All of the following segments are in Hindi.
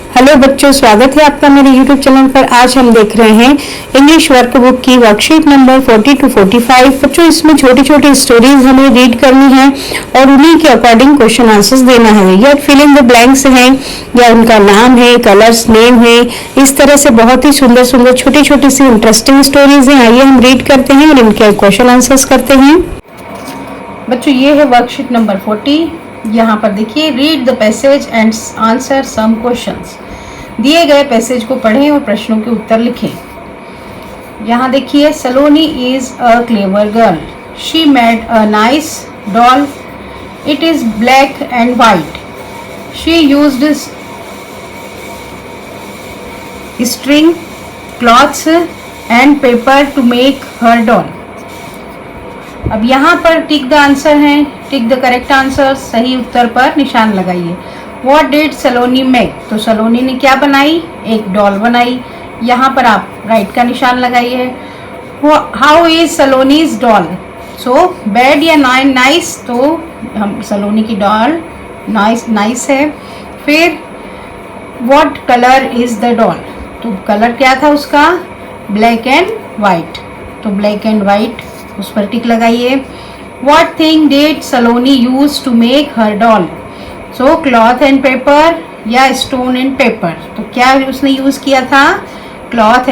हेलो बच्चों, स्वागत है आपका मेरे YouTube चैनल पर। आज हम देख रहे हैं इंग्लिश वर्कबुक की वर्कशीट नंबर 40 to 45। बच्चों, इसमें छोटी छोटी स्टोरीज हमें रीड करनी है और उन्हीं के अकॉर्डिंग क्वेश्चन आंसर्स देना है। या फिल इन द ब्लैंक्स हैं या उनका नाम है, कलर्स नेम है, इस तरह से बहुत ही सुंदर सुंदर छोटी छोटी सी इंटरेस्टिंग स्टोरीज हैं। आइए हम रीड करते हैं और इनके क्वेश्चन आंसर्स करते हैं। बच्चों, ये है वर्कशीट नंबर 40। यहाँ पर देखिए, read the passage and answer some questions. दिए गए पैसेज को पढ़ें और प्रश्नों के उत्तर लिखें। यहाँ देखिए, Saloni is a clever girl. She made a nice doll. It is black and white. She used string, clothes and paper to make her doll. अब यहाँ पर टिक द आंसर है, टिक द करेक्ट आंसर, सही उत्तर पर निशान लगाइए। What did Saloni make? तो सलोनी ने क्या बनाई? एक डॉल बनाई। यहाँ पर आप राइट का निशान लगाइए। How is Saloni's doll? So bad या नाइस? तो हम सलोनी की डॉल नाइस है। फिर what colour is the doll? तो कलर क्या था उसका? Black and white. तो ब्लैक एंड वाइट, उस पर टिक लगाइए। What thing did Saloni use to make her doll? So cloth and paper या stone and paper? तो क्या उसने यूज किया था? Clothes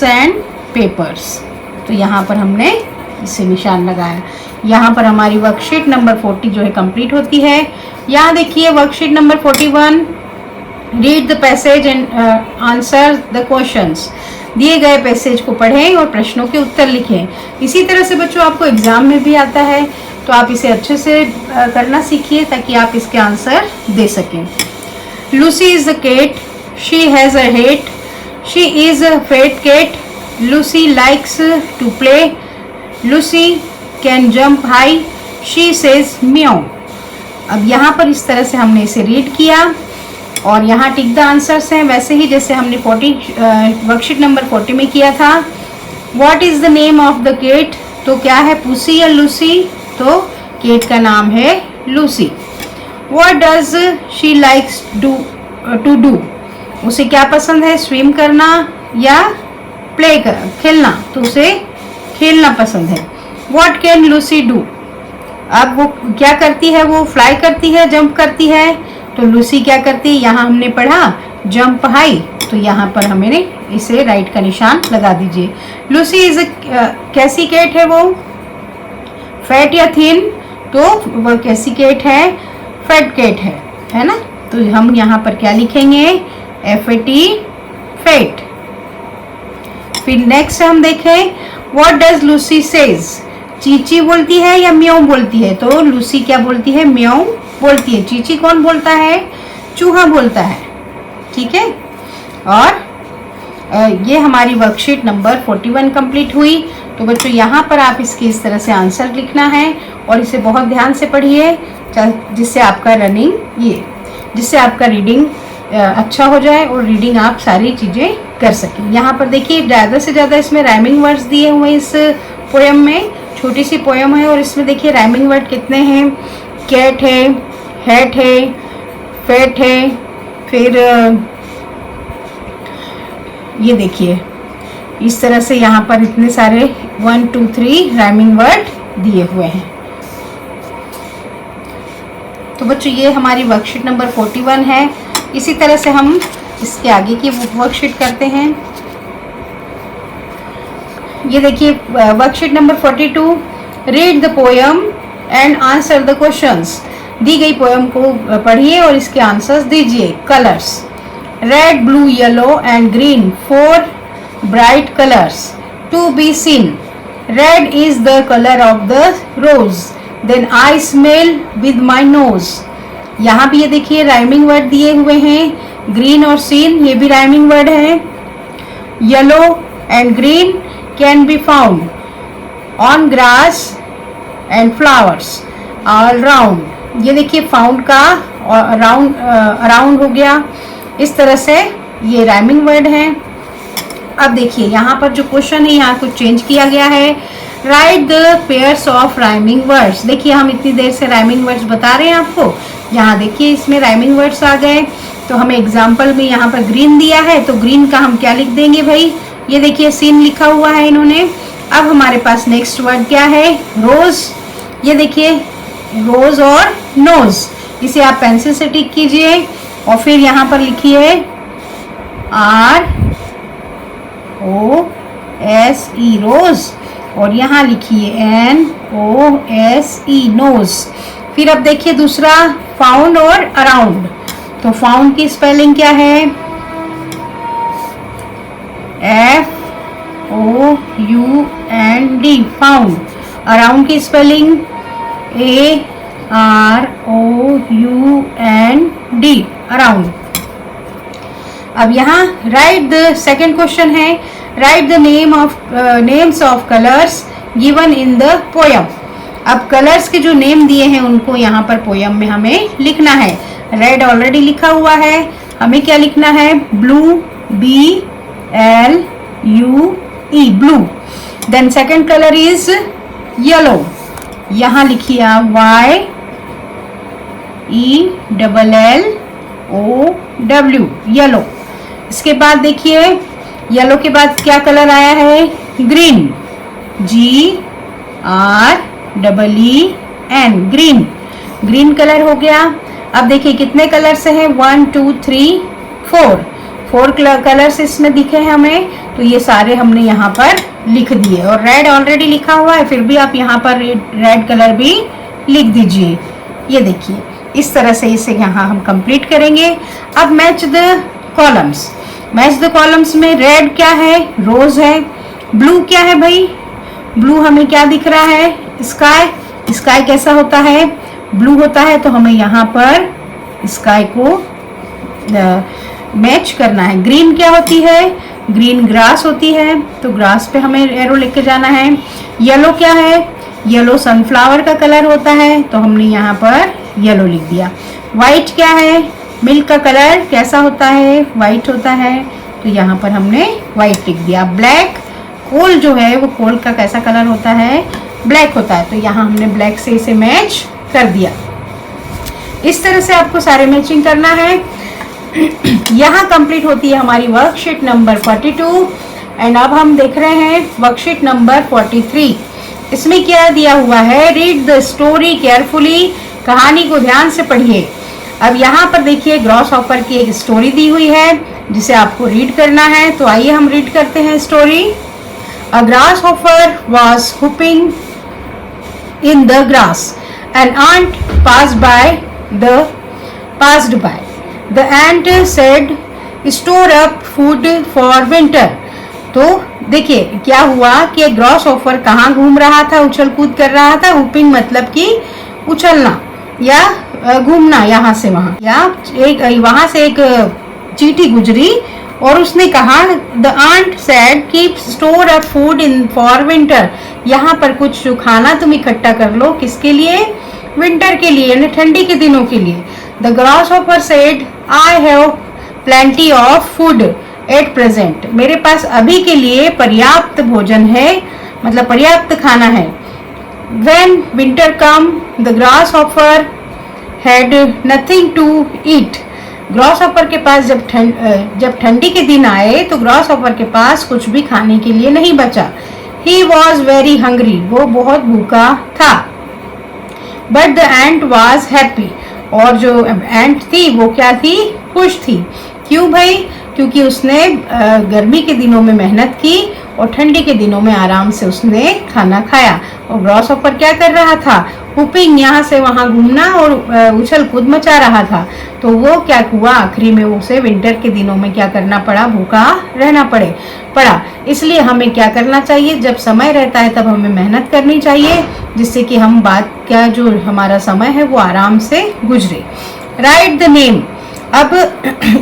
and papers. तो यहाँ पर हमने इसे निशान लगाया। यहाँ पर हमारी वर्कशीट नंबर 40 जो है कंप्लीट होती है। यहाँ देखिए worksheet number 41। Read the passage and answer the questions. दिए गए पैसेज को पढ़ें और प्रश्नों के उत्तर लिखें। इसी तरह से बच्चों आपको एग्जाम में भी आता है, तो आप इसे अच्छे से करना सीखिए ताकि आप इसके आंसर दे सकें। Lucy is the cat. She has a hat. She is a fat cat. Lucy likes to play. Lucy can jump high. She says meow. अब यहाँ पर इस तरह से हमने इसे रीड किया और यहाँ टिक द आंसर्स हैं, वैसे ही जैसे हमने वर्कशीट नंबर 40 में किया था। What is the name of the cat? तो क्या है, पुसी या लूसी? तो केट का नाम है Lucy. What does she likes to do? उसे क्या पसंद है, स्विम करना या खेलना? तो उसे खेलना पसंद है। What can Lucy do? अब वो क्या करती है? वो फ्लाई करती है, जंप करती है। तो लूसी क्या करती है? यहाँ हमने पढ़ा जंप हाई, तो यहाँ पर हमें इसे राइट का निशान लगा दीजिए। लूसी इज कैसी कैट है? वो फैट या थिन? तो वो कैसी कैट है? फैट कैट है ना? तो हम यहाँ पर क्या लिखेंगे? FAT, fat. फिर नेक्स्ट हम देखें, what does Lucy says? Chichi बोलती है या म्याऊ बोलती है? तो लूसी क्या बोलती है? म्याऊ बोलती है। चीची कौन बोलता है? चूहा बोलता है। ठीक है, और ये हमारी वर्कशीट नंबर 41 कंप्लीट हुई। तो बच्चों यहाँ पर आप इसके इस तरह से आंसर लिखना है और इसे बहुत ध्यान से पढ़िए, जिससे आपका रीडिंग अच्छा हो जाए और रीडिंग आप सारी चीज़ें कर सकें। यहाँ पर देखिए, ज़्यादा से ज़्यादा इसमें राइमिंग वर्ड्स दिए हुए हैं। इस पोएम में छोटी सी पोएम है और इसमें देखिए राइमिंग वर्ड कितने हैं। कैट है, हैट है, फैट है, फिर ये देखिए इस तरह से यहाँ पर इतने सारे 1 2 3 राइमिंग वर्ड दिए हुए हैं। तो बच्चों ये हमारी वर्कशीट नंबर 41 है। इसी तरह से हम इसके आगे की वर्कशीट करते हैं। ये देखिए worksheet number 42। Read the poem and answer the questions. दी गई पोएम को पढ़िए और इसके आंसर्स दीजिए। Colours, red, blue, yellow and green, 4 bright colours to be seen. Red is the colour of the rose, then I smell with my nose. यहाँ भी ये देखिए राइमिंग वर्ड दिए हुए हैं। ग्रीन और सीन, ये भी राइमिंग वर्ड है। Yellow and green can be found on grass and flowers all round. ये देखिए फाउंड का अराउंड हो गया। इस तरह से ये राइमिंग वर्ड है। अब देखिए यहाँ पर जो क्वेश्चन है, यहाँ कुछ चेंज किया गया है। Right the pairs of rhyming words. देखिए हम इतनी देर से राइमिंग वर्ड्स बता रहे हैं आपको, यहाँ देखिए इसमें राइमिंग वर्ड्स आ गए। तो हमें एग्जाम्पल में यहाँ पर ग्रीन दिया है, तो ग्रीन का हम क्या लिख देंगे भाई, ये देखिए सीन लिखा हुआ है इन्होंने। अब हमारे पास नेक्स्ट वर्ड क्या है, रोज। ये देखिए रोज और नोज, इसे आप पेंसिल से टिक कीजिए और फिर यहाँ पर लिखिए ROSE रोज, और यहाँ लिखिए NOSE नोज। फिर अब देखिए दूसरा फाउंड और अराउंड, तो फाउंड की स्पेलिंग क्या है, FOUND फाउंड। अराउंड की स्पेलिंग AROUND अराउंड। अब यहाँ राइट द सेकेंड क्वेश्चन है, right the names of colours given in the poem. अब कलर्स के जो नेम दिए हैं उनको यहाँ पर पोयम में हमें लिखना है। रेड ऑलरेडी लिखा हुआ है, हमें क्या लिखना है, blue, BLUE blue. Then second colour is yellow, यहाँ लिखिए आप YELLOW येलो। इसके बाद देखिए येलो के बाद क्या कलर आया है, green, GREEN green. Green colour हो गया। अब देखिए कितने कलर से हैं, 1 2 3 4 कलर्स इसमें दिखे हैं हमें, तो ये सारे हमने यहाँ पर लिख दिए। और रेड ऑलरेडी लिखा हुआ है, फिर भी आप यहाँ पर रेड कलर भी लिख दीजिए। ये देखिए इस तरह से इसे यहाँ हम कंप्लीट करेंगे। अब match the columns. Match the columns में रेड क्या है, रोज है। ब्लू क्या है भाई, ब्लू हमें क्या दिख रहा है, स्काई। स्काई कैसा होता है, ब्लू होता है, तो हमें यहाँ पर स्काई को मैच करना है। ग्रीन क्या होती है, ग्रीन ग्रास होती है, तो ग्रास पे हमें एरो लेके जाना है। येलो क्या है, येलो सनफ्लावर का कलर होता है, तो हमने यहाँ पर येलो लिख दिया। वाइट क्या है, मिल्क का कलर कैसा होता है, वाइट होता है, तो यहाँ पर हमने वाइट लिख दिया। ब्लैक, कोल जो है वो कोल का कैसा कलर होता है, ब्लैक होता है, तो यहाँ हमने ब्लैक से इसे मैच कर दिया। इस तरह से आपको सारे मैचिंग करना है। यहाँ कंप्लीट होती है हमारी वर्कशीट नंबर 42। एंड अब हम देख रहे हैं वर्कशीट नंबर 43। इसमें क्या दिया हुआ है, रीड द स्टोरी केयरफुली, कहानी को ध्यान से पढ़िए। अब यहाँ पर देखिए ग्रॉस हॉपर की एक स्टोरी दी हुई है जिसे आपको रीड करना है, तो आइए हम रीड करते हैं story. A grasshopper was whooping in the grass. An ant passed by. The ant said, "Store up food for winter." तो देखिए क्या हुआ कि ग्रासहॉपर कहाँ घूम रहा था, उछल कूद कर रहा था। हुपिंग मतलब कि उछलना या घूमना यहाँ से वहाँ, या वहाँ से एक चींटी गुजरी और उसने कहा, the ant said keep store up food in for winter. यहाँ पर कुछ खाना तुम इकट्ठा कर लो, किसके लिए, विंटर के लिए, यानी ठंडी के दिनों के लिए। The grasshopper said I have plenty of food at present. मेरे पास अभी के लिए पर्याप्त भोजन है, मतलब पर्याप्त खाना है। When winter come the grasshopper had nothing to eat. Grasshopper के पास जब ठंडी के दिन आए तो ग्रासहॉपर के पास कुछ भी खाने के लिए नहीं बचा। He was very hungry, वो बहुत भूखा था। But the ant was happy, और जो एंट थी वो क्या थी, खुश थी। क्यों भाई, क्योंकि उसने गर्मी के दिनों में मेहनत की और ठंडी के दिनों में आराम से उसने खाना खाया। और ग्रासहॉपर क्या कर रहा था, हुपिंग, यहाँ से वहाँ घूमना और उछल कूद मचा रहा था। तो वो क्या हुआ, आखिरी में उसे विंटर के दिनों में क्या करना पड़ा, भूखा रहना पड़ा। इसलिए हमें क्या करना चाहिए, जब समय रहता है तब हमें मेहनत करनी चाहिए, जिससे कि हम बाद का जो हमारा समय है वो आराम से गुजरे। Right the name. अब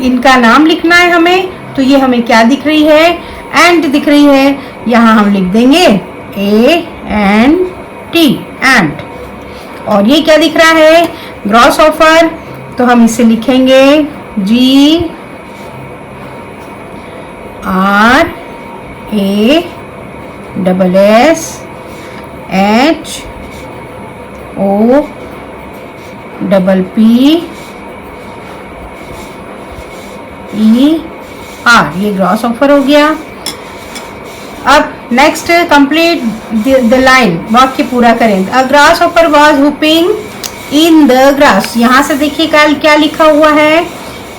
इनका नाम लिखना है हमें, तो ये हमें क्या दिख रही है, एंट दिख रही है। यहाँ हम लिख देंगे ANT एंट। और ये क्या दिख रहा है, ग्रासहॉपर, तो हम इसे लिखेंगे GRASSHOPPY ई आर, ये ग्रॉस ऑफर हो गया। अब नेक्स्ट कंप्लीट द लाइन, वाक्य पूरा करें। अ grass offer was whooping in the grass. यहाँ से देखिए क्या लिखा हुआ है,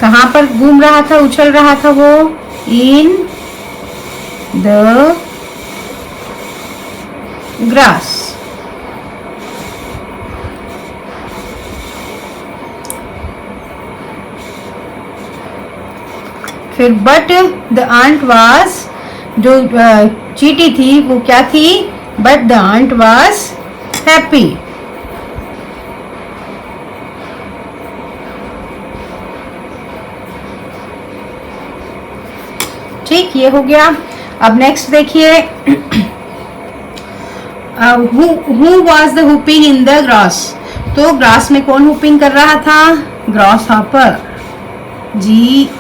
कहाँ पर घूम रहा था, उछल रहा था वो, इन द ग्रास। फिर बट द आंट वाज, जो चींटी थी वो क्या थी, but the ant was happy. ठीक, ये हो गया। अब नेक्स्ट देखिए, who was the hooping in the grass. तो ग्रास में कौन हुपिंग कर रहा था, grasshopper, GRASS,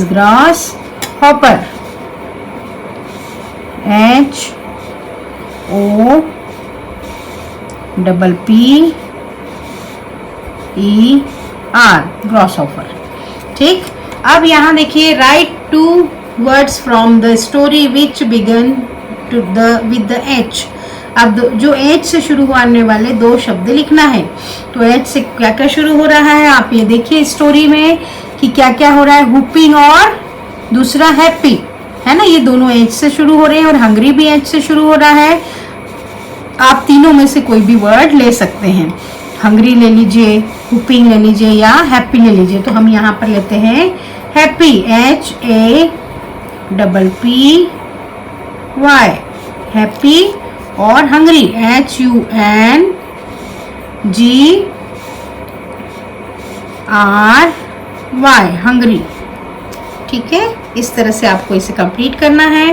grasshopper, HOPPER, grasshopper. ठीक, अब यहाँ देखिए, write 2 words from the story which begin with the H। अब जो H से शुरू होने वाले 2 शब्द लिखना है। तो H से क्या क्या शुरू हो रहा है, आप ये देखिए स्टोरी में कि क्या क्या हो रहा है, हुपिंग और दूसरा हैप्पी, है ना, ये दोनों H से शुरू हो रहे हैं, और हंग्री भी H से शुरू हो रहा है। आप तीनों में से कोई भी वर्ड ले सकते हैं, हंग्री ले लीजिए, हुपिंग ले लीजिए, या हैप्पी ले लीजिए। तो हम यहाँ पर लेते हैं हैप्पी, HAPPY, हैप्पी, और हंग्री, HUNGRY, हंग्री। ठीक है, इस तरह से आपको इसे कंप्लीट करना है।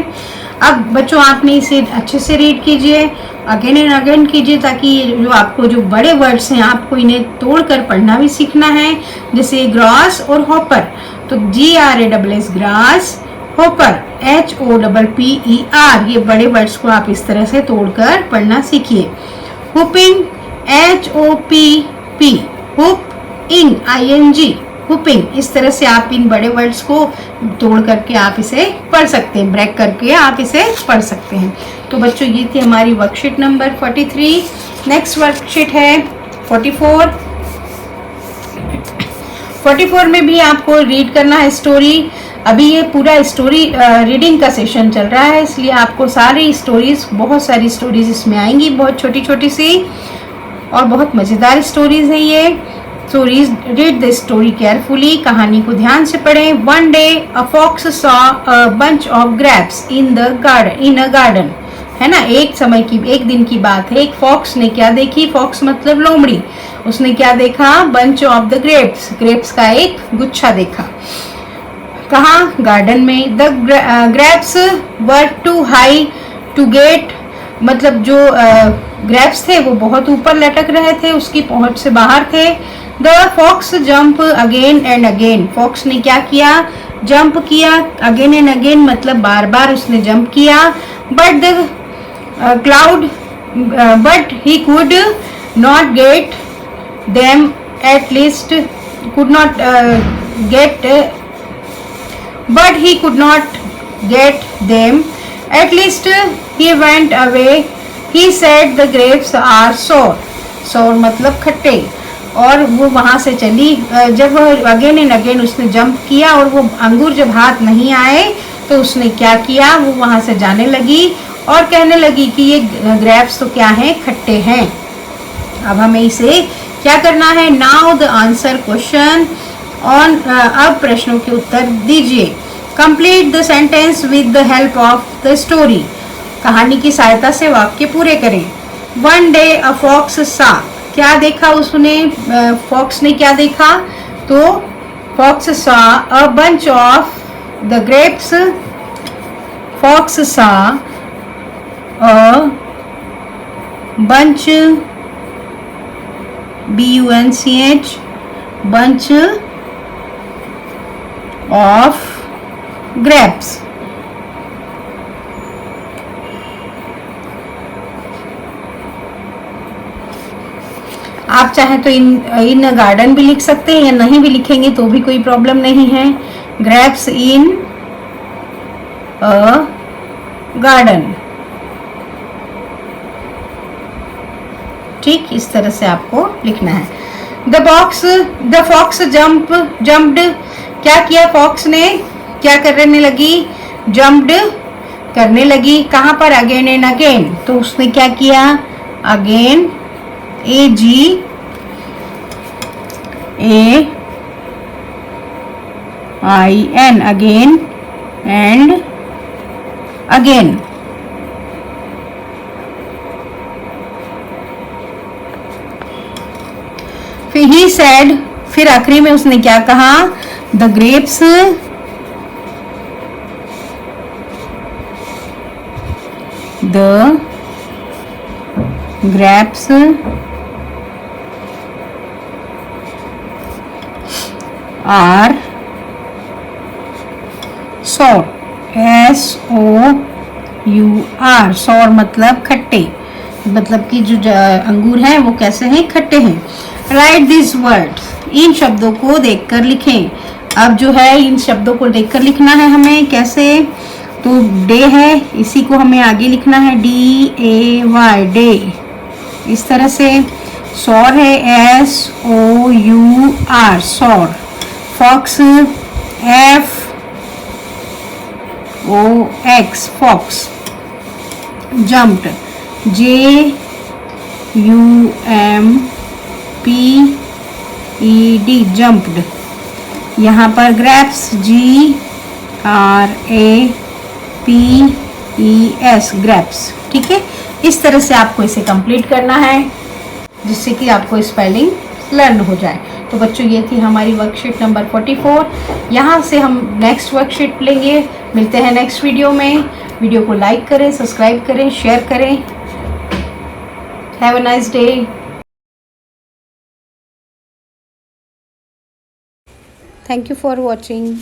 अब बच्चों, आपने इसे अच्छे से रीड कीजिए, अगेन एंड अगेन कीजिए, ताकि जो आपको जो बड़े वर्ड्स हैं आपको इन्हें तोड़कर पढ़ना भी सीखना है। जैसे ग्रास और हॉपर, तो GRASS, ग्रास, हॉपर, HOPPER, ये बड़े वर्ड्स को आप इस तरह से तोड़कर पढ़ना सीखिए। Whooping, HOPP, hoop, ING, whooping. इस तरह से आप इन बड़े वर्ड्स को तोड़ करके आप इसे पढ़ सकते हैं, ब्रेक करके आप इसे पढ़ सकते हैं। तो बच्चों, ये थी हमारी वर्कशीट नंबर 43। नेक्स्ट वर्कशीट है 44। 44 में भी आपको रीड करना है स्टोरी। अभी ये पूरा स्टोरी रीडिंग का सेशन चल रहा है, इसलिए आपको सारी स्टोरीज, बहुत सारी स्टोरीज इसमें आएंगी, बहुत छोटी छोटी सी और बहुत मज़ेदार स्टोरीज है ये। So read the story carefully, कहानी को ध्यान से पढ़ें। One day a fox saw a bunch of grapes in a garden, है ना, एक दिन की बात है। एक फॉक्स ने क्या देखी, फॉक्स मतलब लोमड़ी, उसने क्या देखा, बंच ऑफ द ग्रेप्स का एक गुच्छा देखा। कहाँ, गार्डन में। The grapes were too high to get, मतलब जो ग्रेप्स थे वो बहुत ऊपर लटक रहे थे, उसकी पहुंच से बाहर थे। The fox jump again and again, fox ने क्या किया, जंप किया, अगेन एंड अगेन मतलब बार बार उसने जंप किया। But the cloud, but he could not get them, at least could not gate, but he could not get them. At least he went away. He said the grapes are sour. Sour मतलब खट्टे। और वो वहाँ से चली। जब वह अगेन एंड अगेन उसने जंप किया और वो अंगूर जब हाथ नहीं आए तो उसने क्या किया, वो वहाँ से जाने लगी और कहने लगी कि ये ग्रेप्स तो क्या हैं, खट्टे हैं। अब हमें इसे क्या करना है, now the answer question on, अब प्रश्नों के उत्तर दीजिए। Complete the sentence with the help of the story, कहानी की सहायता से वाक्य पूरे करें। वन डे अ फॉक्स सा, क्या देखा उसने, फॉक्स ने क्या देखा, तो fox saw a bunch of the grapes, fox saw a bunch, BUNCH, bunch of grapes. आप चाहें तो इन गार्डन भी लिख सकते हैं या नहीं भी लिखेंगे तो भी कोई प्रॉब्लम नहीं है। ग्रेप्स इन अ गार्डन, ठीक इस तरह से आपको लिखना है। द फॉक्स जम्प्ड, क्या किया फॉक्स ने, क्या करने लगी, जम्प्ड करने लगी, कहाँ पर, अगेन एंड अगेन, तो उसने क्या किया, again, AGAIN, again and again. फिर ही सेड, फिर आखिरी में उसने क्या कहा, the grapes are sour, SOUR, sour मतलब खट्टे, मतलब कि जो अंगूर हैं वो कैसे हैं, खट्टे हैं। राइट दिस वर्ड्स, इन शब्दों को देखकर लिखें। अब जो है इन शब्दों को देखकर लिखना है हमें, कैसे, तो डे है, इसी को हमें आगे लिखना है, DAY, डे, इस तरह से। सौर है, SOUR, sour. Fox, FOX, fox. Jumped, JUMPED, jumped. यहाँ पर ग्रेप्स, GRAPES, ग्रेप्स, ठीक है। इस तरह से आपको इसे कंप्लीट करना है जिससे कि आपको स्पेलिंग लर्न हो जाए। तो बच्चों ये थी हमारी वर्कशीट नंबर 44। यहाँ से हम नेक्स्ट वर्कशीट लेंगे। मिलते हैं नेक्स्ट वीडियो में। वीडियो को लाइक करें, सब्सक्राइब करें, शेयर करें। Have a nice day. Thank you for watching.